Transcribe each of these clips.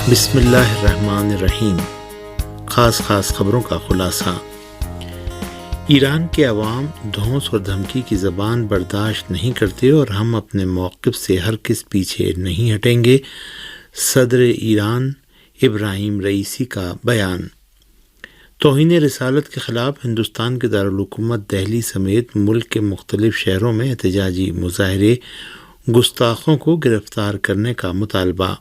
بسم اللہ الرحمن الرحیم۔ خاص خبروں کا خلاصہ۔ ایران کے عوام دھونس اور دھمکی کی زبان برداشت نہیں کرتے اور ہم اپنے موقف سے ہرگز پیچھے نہیں ہٹیں گے، صدر ایران ابراہیم رئیسی کا بیان۔ توہین رسالت کے خلاف ہندوستان کے دارالحکومت دہلی سمیت ملک کے مختلف شہروں میں احتجاجی مظاہرے، گستاخوں کو گرفتار کرنے کا مطالبہ۔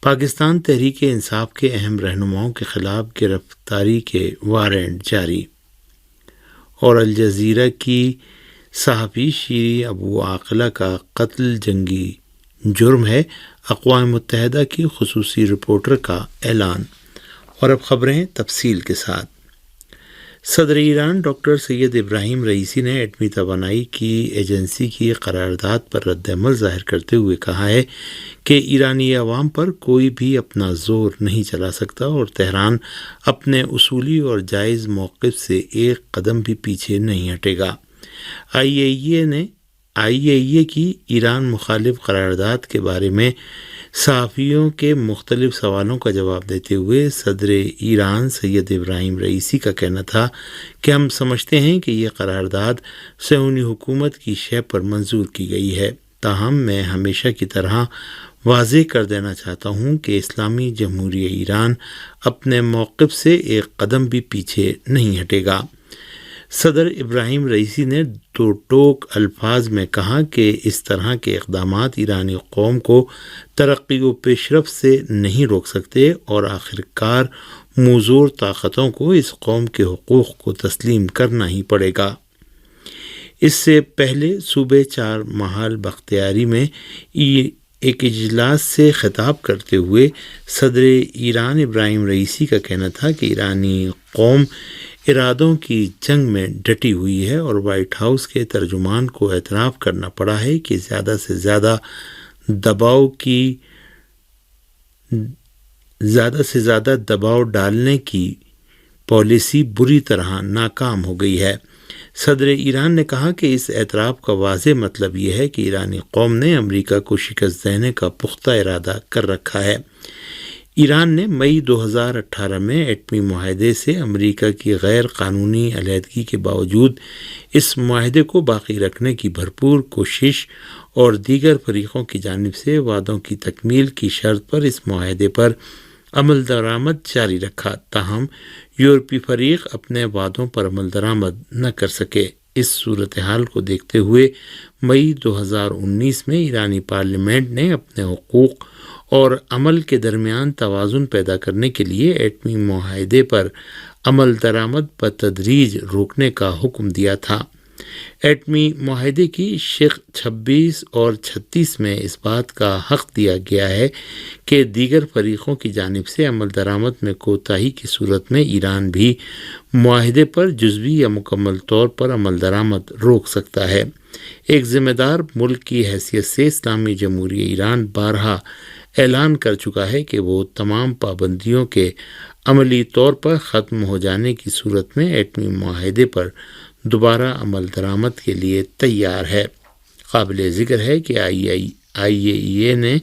پاکستان تحریک انصاف کے اہم رہنماؤں کے خلاف گرفتاری کے وارنٹ جاری، اور الجزیرہ کی صحافی شیریں ابو عاقلہ کا قتل جنگی جرم ہے، اقوام متحدہ کی خصوصی رپورٹر کا اعلان۔ اور اب خبریں تفصیل کے ساتھ۔ صدر ایران ڈاکٹر سید ابراہیم رئیسی نے ایٹمی توانائی کی ایجنسی کی قرارداد پر رد عمل ظاہر کرتے ہوئے کہا ہے کہ ایرانی عوام پر کوئی بھی اپنا زور نہیں چلا سکتا اور تہران اپنے اصولی اور جائز موقف سے ایک قدم بھی پیچھے نہیں ہٹے گا۔ آئی اے ای اے کی ایران مخالف قرارداد کے بارے میں صحافیوں کے مختلف سوالوں کا جواب دیتے ہوئے صدر ایران سید ابراہیم رئیسی کا کہنا تھا کہ ہم سمجھتے ہیں کہ یہ قرارداد صہیونی حکومت کی شہ پر منظور کی گئی ہے، تاہم میں ہمیشہ کی طرح واضح کر دینا چاہتا ہوں کہ اسلامی جمہوریہ ایران اپنے موقف سے ایک قدم بھی پیچھے نہیں ہٹے گا۔ صدر ابراہیم رئیسی نے دو ٹوک الفاظ میں کہا کہ اس طرح کے اقدامات ایرانی قوم کو ترقی و پیش رفت سے نہیں روک سکتے اور آخرکار موزور طاقتوں کو اس قوم کے حقوق کو تسلیم کرنا ہی پڑے گا۔ اس سے پہلے صوبے چار محال بختیاری میں ایک اجلاس سے خطاب کرتے ہوئے صدر ایران ابراہیم رئیسی کا کہنا تھا کہ ایرانی قوم ارادوں کی جنگ میں ڈٹی ہوئی ہے اور وائٹ ہاؤس کے ترجمان کو اعتراف کرنا پڑا ہے کہ زیادہ سے زیادہ دباؤ ڈالنے کی پالیسی بری طرح ناکام ہو گئی ہے۔ صدر ایران نے کہا کہ اس اعتراف کا واضح مطلب یہ ہے کہ ایرانی قوم نے امریکہ کو شکست دینے کا پختہ ارادہ کر رکھا ہے۔ ایران نے مئی 2018 میں ایٹمی معاہدے سے امریکہ کی غیر قانونی علیحدگی کے باوجود اس معاہدے کو باقی رکھنے کی بھرپور کوشش اور دیگر فریقوں کی جانب سے وعدوں کی تکمیل کی شرط پر اس معاہدے پر عمل درآمد جاری رکھا، تاہم یورپی فریق اپنے وعدوں پر عمل درآمد نہ کر سکے۔ اس صورتحال کو دیکھتے ہوئے مئی 2019 میں ایرانی پارلیمنٹ نے اپنے حقوق اور عمل کے درمیان توازن پیدا کرنے کے لیے ایٹمی معاہدے پر عمل درآمد بتدریج روکنے کا حکم دیا تھا۔ ایٹمی معاہدے کی شق 26 اور 36 میں اس بات کا حق دیا گیا ہے کہ دیگر فریقوں کی جانب سے عمل درآمد میں کوتاہی کی صورت میں ایران بھی معاہدے پر جزوی یا مکمل طور پر عمل درآمد روک سکتا ہے۔ ایک ذمہ دار ملک کی حیثیت سے اسلامی جمہوریہ ایران بارہا اعلان کر چکا ہے کہ وہ تمام پابندیوں کے عملی طور پر ختم ہو جانے کی صورت میں ایٹمی معاہدے پر دوبارہ عمل درآمد کے لیے تیار ہے۔ قابل ذکر ہے کہ آئی اے ای اے نے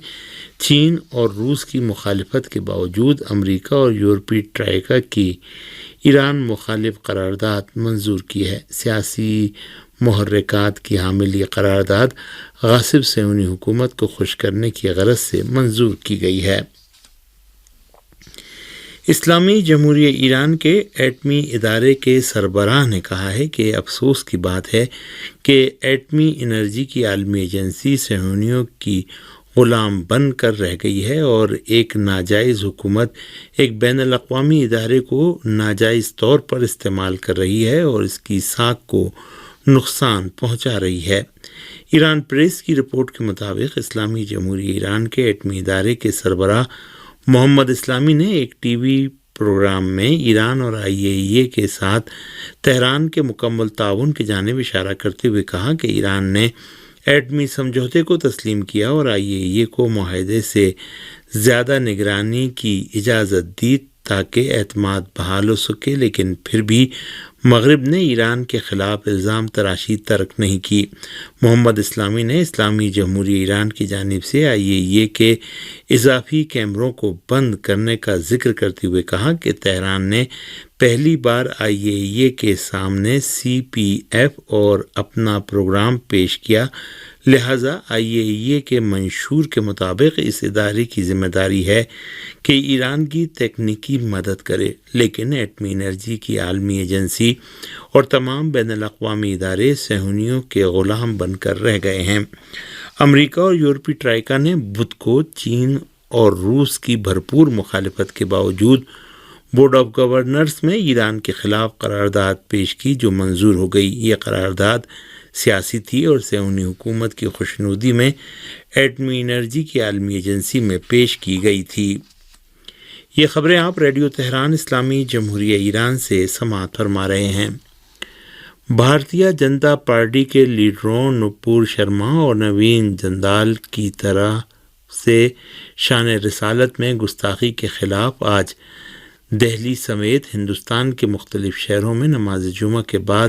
چین اور روس کی مخالفت کے باوجود امریکہ اور یورپی ٹرائیکا کی ایران مخالف قرارداد منظور کی ہے۔ سیاسی محرکات کی حامل یہ قرارداد غاصب صہیونی حکومت کو خوش کرنے کی غرض سے منظور کی گئی ہے۔ اسلامی جمہوریہ ایران کے ایٹمی ادارے کے سربراہ نے کہا ہے کہ افسوس کی بات ہے کہ ایٹمی انرجی کی عالمی ایجنسی صہیونیوں کی غلام بن کر رہ گئی ہے اور ایک ناجائز حکومت ایک بین الاقوامی ادارے کو ناجائز طور پر استعمال کر رہی ہے اور اس کی ساکھ کو نقصان پہنچا رہی ہے۔ ایران پریس کی رپورٹ کے مطابق اسلامی جمہوریہ ایران کے ایٹمی ادارے کے سربراہ محمد اسلامی نے ایک ٹی وی پروگرام میں ایران اور آئی اے ای اے کے ساتھ تہران کے مکمل تعاون کی جانب اشارہ کرتے ہوئے کہا کہ ایران نے ایٹمی سمجھوتے کو تسلیم کیا اور آئی اے ای اے کو معاہدے سے زیادہ نگرانی کی اجازت دی، تاکہ اعتماد بحال ہو سکے، لیکن پھر بھی مغرب نے ایران کے خلاف الزام تراشی ترک نہیں کی۔ محمد اسلامی نے اسلامی جمہوریہ ایران کی جانب سے IAEA کے اضافی کیمروں کو بند کرنے کا ذکر کرتے ہوئے کہا کہ تہران نے پہلی بار IAEA کے سامنے CPF اور اپنا پروگرام پیش کیا، لہٰذا IAEA کے منشور کے مطابق اس ادارے کی ذمہ داری ہے کہ ایران کی تکنیکی مدد کرے، لیکن ایٹمی انرجی کی عالمی ایجنسی اور تمام بین الاقوامی ادارے صہیونیوں کے غلام بن کر رہ گئے ہیں۔ امریکہ اور یورپی ٹرائیکا نے بدھ کو چین اور روس کی بھرپور مخالفت کے باوجود بورڈ آف گورنرز میں ایران کے خلاف قرارداد پیش کی، جو منظور ہو گئی۔ یہ قرارداد سیاسی تھی اور صہیونی حکومت کی خوشنودی میں ایٹمی انرجی کی عالمی ایجنسی میں پیش کی گئی تھی۔ یہ خبریں آپ ریڈیو تہران اسلامی جمہوریہ ایران سے سماعت فرما رہے ہیں۔ بھارتیہ جنتا پارٹی کے لیڈروں نپور شرما اور نوین جندال کی طرح سے شان رسالت میں گستاخی کے خلاف آج دہلی سمیت ہندوستان کے مختلف شہروں میں نماز جمعہ کے بعد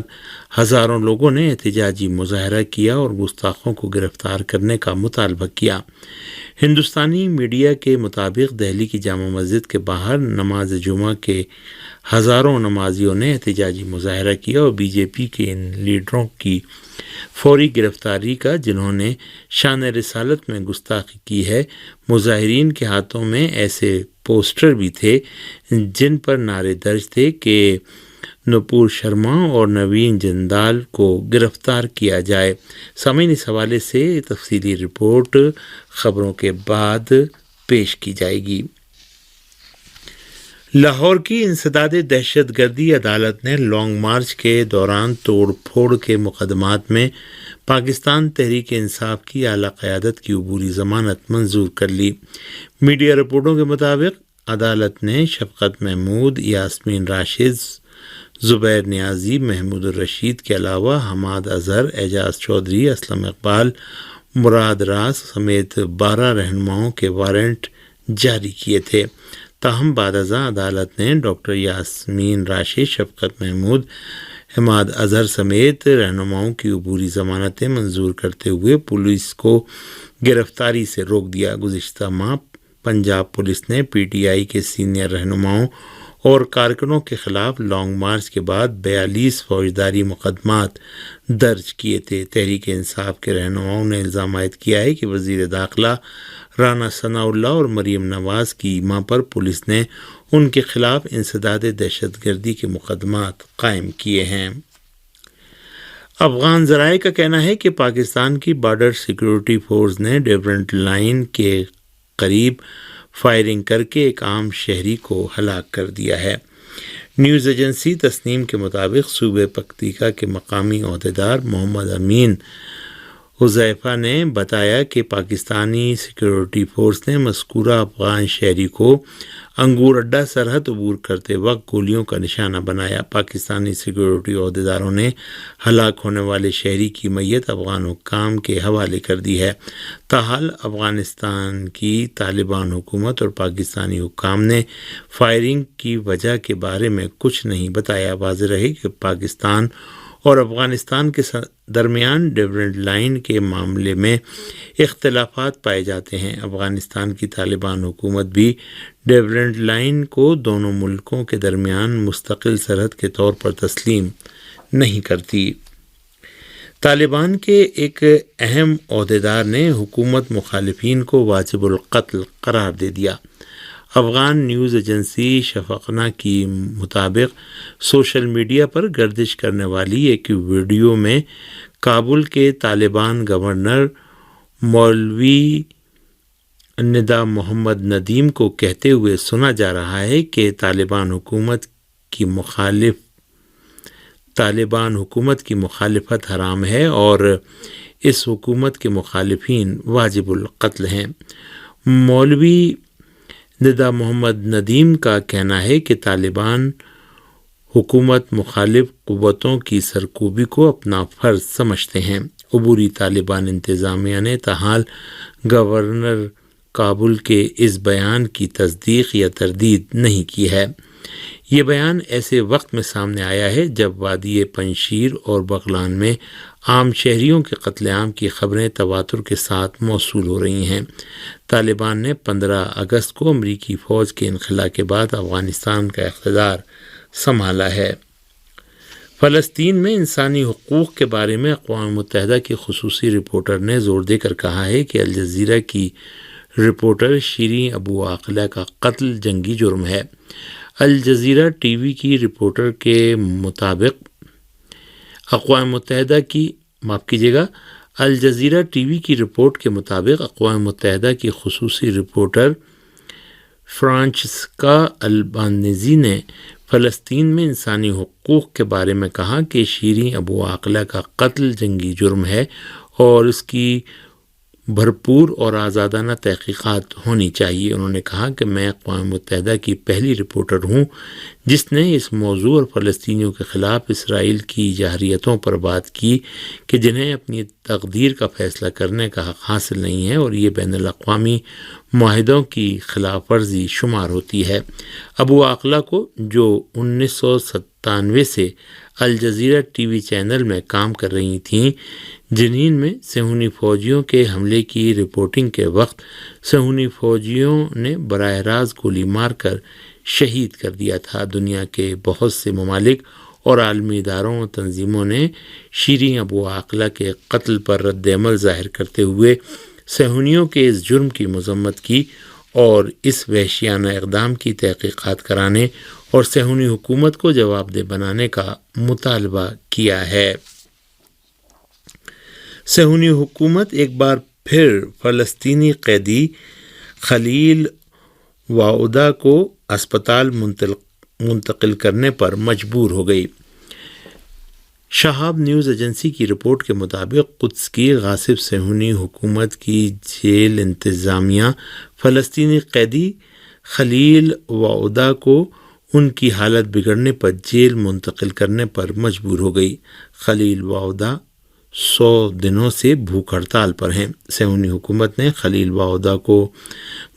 ہزاروں لوگوں نے احتجاجی مظاہرہ کیا اور گستاخوں کو گرفتار کرنے کا مطالبہ کیا۔ ہندوستانی میڈیا کے مطابق دہلی کی جامع مسجد کے باہر نماز جمعہ کے ہزاروں نمازیوں نے احتجاجی مظاہرہ کیا اور BJP کے ان لیڈروں کی فوری گرفتاری کا جنہوں نے شان رسالت میں گستاخی کی ہے۔ مظاہرین کے ہاتھوں میں ایسے پوسٹر بھی تھے جن پر نعرے درج تھے کہ نپور شرما اور نوین جندال کو گرفتار کیا جائے۔ سامعین، اس حوالے سے تفصیلی رپورٹ خبروں کے بعد پیش کی جائے گی۔ لاہور کی انسداد دہشت گردی عدالت نے لانگ مارچ کے دوران توڑ پھوڑ کے مقدمات میں پاکستان تحریک انصاف کی اعلیٰ قیادت کی عبوری ضمانت منظور کر لی۔ میڈیا رپورٹوں کے مطابق عدالت نے شفقت محمود، یاسمین راشد، زبیر نیازی، محمود الرشید کے علاوہ حماد اظہر، اعجاز چودھری، اسلم اقبال، مراد راز سمیت 12 رہنماؤں کے وارنٹ جاری کیے تھے۔ تاہم بعد ازاں عدالت نے ڈاکٹر یاسمین راشد، شفقت محمود، حماد اظہر سمیت رہنماؤں کی عبوری ضمانتیں منظور کرتے ہوئے پولیس کو گرفتاری سے روک دیا۔ گزشتہ ماہ پنجاب پولیس نے PTI کے سینئر رہنماؤں اور کارکنوں کے خلاف لانگ مارچ کے بعد 42 فوجداری مقدمات درج کیے تھے۔ تحریک انصاف کے رہنماؤں نے الزام عائد کیا ہے کہ وزیر داخلہ رانا ثناء اللہ اور مریم نواز کی ماں پر پولیس نے ان کے خلاف انسداد دہشت گردی کے مقدمات قائم کیے ہیں۔ افغان ذرائع کا کہنا ہے کہ پاکستان کی بارڈر سیکورٹی فورس نے ڈیورنٹ لائن کے قریب فائرنگ کر کے ایک عام شہری کو ہلاک کر دیا ہے۔ نیوز ایجنسی تسنیم کے مطابق صوبہ پکتیکا کے مقامی عہدیدار محمد امین حذیفہ نے بتایا کہ پاکستانی سیکورٹی فورس نے مذکورہ افغان شہری کو انگور اڈہ سرحد عبور کرتے وقت گولیوں کا نشانہ بنایا۔ پاکستانی سیکورٹی عہدیداروں نے ہلاک ہونے والے شہری کی میت افغان حکام کے حوالے کر دی ہے۔ تاحال افغانستان کی طالبان حکومت اور پاکستانی حکام نے فائرنگ کی وجہ کے بارے میں کچھ نہیں بتایا۔ واضح رہے کہ پاکستان اور افغانستان کے درمیان ڈیورنٹ لائن کے معاملے میں اختلافات پائے جاتے ہیں۔ افغانستان کی طالبان حکومت بھی ڈیورنٹ لائن کو دونوں ملکوں کے درمیان مستقل سرحد کے طور پر تسلیم نہیں کرتی۔ طالبان کے ایک اہم عہدیدار نے حکومت مخالفین کو واجب القتل قرار دے دیا۔ افغان نیوز ایجنسی شفقنا کی مطابق سوشل میڈیا پر گردش کرنے والی ایک ویڈیو میں کابل کے طالبان گورنر مولوی ندا محمد ندیم کو کہتے ہوئے سنا جا رہا ہے کہ طالبان حکومت کی مخالفت حرام ہے اور اس حکومت کے مخالفین واجب القتل ہیں۔ مولوی ندا محمد ندیم کا کہنا ہے کہ طالبان حکومت مخالف قوتوں کی سرکوبی کو اپنا فرض سمجھتے ہیں۔ عبوری طالبان انتظامیہ نے تاحال گورنر کابل کے اس بیان کی تصدیق یا تردید نہیں کی ہے۔ یہ بیان ایسے وقت میں سامنے آیا ہے جب وادی پنجشیر اور بغلان میں عام شہریوں کے قتل عام کی خبریں تواتر کے ساتھ موصول ہو رہی ہیں۔ طالبان نے 15 اگست کو امریکی فوج کے انخلا کے بعد افغانستان کا اقتدار سنبھالا ہے۔ فلسطین میں انسانی حقوق کے بارے میں اقوام متحدہ کی خصوصی رپورٹر نے زور دے کر کہا ہے کہ الجزیرہ کی رپورٹر شیریں ابو عاقلہ کا قتل جنگی جرم ہے۔ الجزیرہ ٹی وی کی رپورٹر کے مطابق اقوام متحدہ کی الجزیرہ ٹی وی کی رپورٹ کے مطابق اقوام متحدہ کی خصوصی رپورٹر فرانچسکا البانیزی نے فلسطین میں انسانی حقوق کے بارے میں کہا کہ شیریں ابو عاقلہ کا قتل جنگی جرم ہے اور اس کی بھرپور اور آزادانہ تحقیقات ہونی چاہیے۔ انہوں نے کہا کہ میں اقوام متحدہ کی پہلی رپورٹر ہوں جس نے اس موضوع اور فلسطینیوں کے خلاف اسرائیل کی جارحیتوں پر بات کی کہ جنہیں اپنی تقدیر کا فیصلہ کرنے کا حق حاصل نہیں ہے اور یہ بین الاقوامی معاہدوں کی خلاف ورزی شمار ہوتی ہے۔ ابو عاقلہ کو جو 1997 سے الجزیرہ ٹی وی چینل میں کام کر رہی تھیں، جنین میں صہیونی فوجیوں کے حملے کی رپورٹنگ کے وقت صہیونی فوجیوں نے براہ راست گولی مار کر شہید کر دیا تھا۔ دنیا کے بہت سے ممالک اور عالمی اداروں اور تنظیموں نے شیریں ابو عاقلہ کے قتل پر رد عمل ظاہر کرتے ہوئے صہیونیوں کے اس جرم کی مذمت کی اور اس وحشیانہ اقدام کی تحقیقات کرانے اور صہیونی حکومت کو جواب دہ بنانے کا مطالبہ کیا ہے۔ صہیونی حکومت ایک بار پھر فلسطینی قیدی خلیل واعودہ کو اسپتال منتقل کرنے پر مجبور ہو گئی۔ شہاب نیوز ایجنسی کی رپورٹ کے مطابق قدس کی غاصب صہیونی حکومت کی جیل انتظامیہ فلسطینی قیدی خلیل واعودہ کو ان کی حالت بگڑنے پر جیل منتقل کرنے پر مجبور ہو گئی۔ خلیل واعودہ 100 دنوں سے بھوک ہڑتال پر ہیں۔ صہیونی حکومت نے خلیل واعودہ کو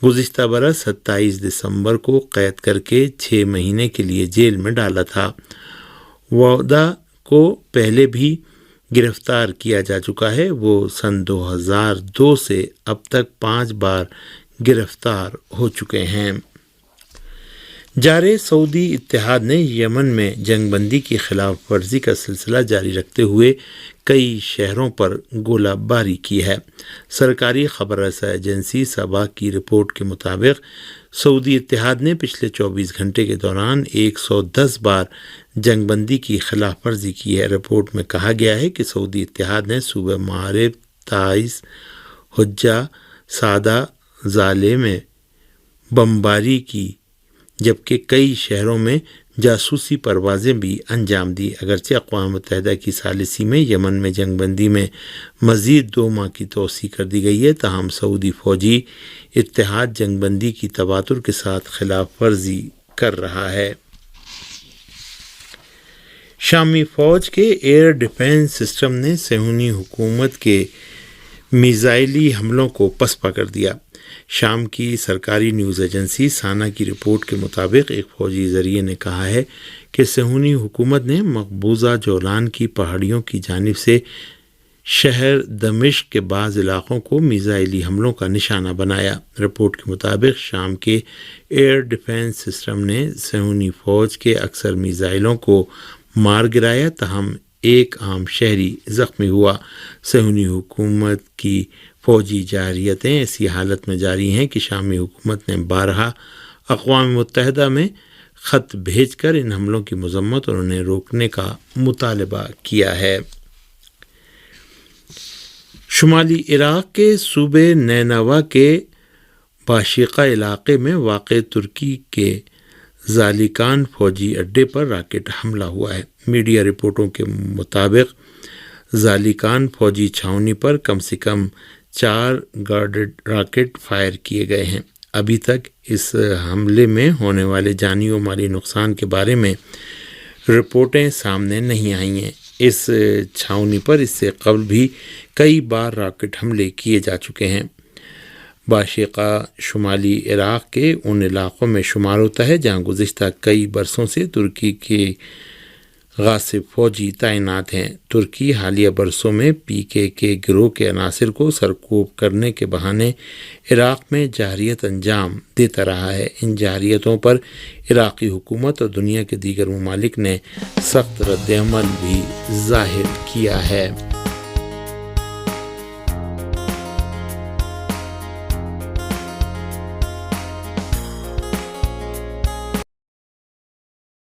گزشتہ برس 27 دسمبر کو قید کر کے 6 مہینے کے لیے جیل میں ڈالا تھا۔ واعودہ کو پہلے بھی گرفتار کیا جا چکا ہے۔ وہ سن 2002 سے اب تک 5 بار گرفتار ہو چکے ہیں۔ جارح سعودی اتحاد نے یمن میں جنگ بندی کی خلاف ورزی کا سلسلہ جاری رکھتے ہوئے کئی شہروں پر گولہ باری کی ہے۔ سرکاری خبر رساں ایجنسی سبا کی رپورٹ کے مطابق سعودی اتحاد نے پچھلے 24 گھنٹے کے دوران 110 بار جنگ بندی کی خلاف ورزی کی ہے۔ رپورٹ میں کہا گیا ہے کہ سعودی اتحاد نے صوبہ معارب، تعز، حجہ، سعدہ، زالے میں بمباری کی، جبکہ کئی شہروں میں جاسوسی پروازیں بھی انجام دی۔ اگرچہ اقوام متحدہ کی ثالثی میں یمن میں جنگ بندی میں مزید 2 ماہ کی توسیع کر دی گئی ہے، تاہم سعودی فوجی اتحاد جنگ بندی کی تواتر کے ساتھ خلاف ورزی کر رہا ہے۔ شامی فوج کے ایئر ڈیفنس سسٹم نے صہیونی حکومت کے میزائلی حملوں کو پسپا کر دیا۔ شام کی سرکاری نیوز ایجنسی سانا کی رپورٹ کے مطابق ایک فوجی ذریعے نے کہا ہے کہ صہیونی حکومت نے مقبوضہ جولان کی پہاڑیوں کی جانب سے شہر دمشق کے بعض علاقوں کو میزائلی حملوں کا نشانہ بنایا۔ رپورٹ کے مطابق شام کے ایئر ڈیفنس سسٹم نے صہیونی فوج کے اکثر میزائلوں کو مار گرایا، تاہم ایک عام شہری زخمی ہوا۔ صہیونی حکومت کی فوجی جارحیتیں ایسی حالت میں جاری ہیں کہ شامی حکومت نے بارہا اقوام متحدہ میں خط بھیج کر ان حملوں کی مذمت اور انہیں روکنے کا مطالبہ کیا ہے۔ شمالی عراق کے صوبے نینوا کے باشیقہ علاقے میں واقع ترکی کے ذالکان فوجی اڈے پر راکٹ حملہ ہوا ہے۔ میڈیا رپورٹوں کے مطابق ذالکان فوجی چھاؤنی پر کم سے کم 4 گارڈڈ راکٹ فائر کیے گئے ہیں۔ ابھی تک اس حملے میں ہونے والے جانی و مالی نقصان کے بارے میں رپورٹیں سامنے نہیں آئی ہیں۔ اس چھاؤنی پر اس سے قبل بھی کئی بار راکٹ حملے کیے جا چکے ہیں۔ باشقہ شمالی عراق کے ان علاقوں میں شمار ہوتا ہے جہاں گزشتہ کئی برسوں سے ترکی کے غاصب فوجی تعینات ہیں۔ ترکی حالیہ برسوں میں PKK گروہ کے عناصر کو سرکوب کرنے کے بہانے عراق میں جارحیت انجام دیتا رہا ہے۔ ان جارحیتوں پر عراقی حکومت اور دنیا کے دیگر ممالک نے سخت رد عمل بھی ظاہر کیا ہے۔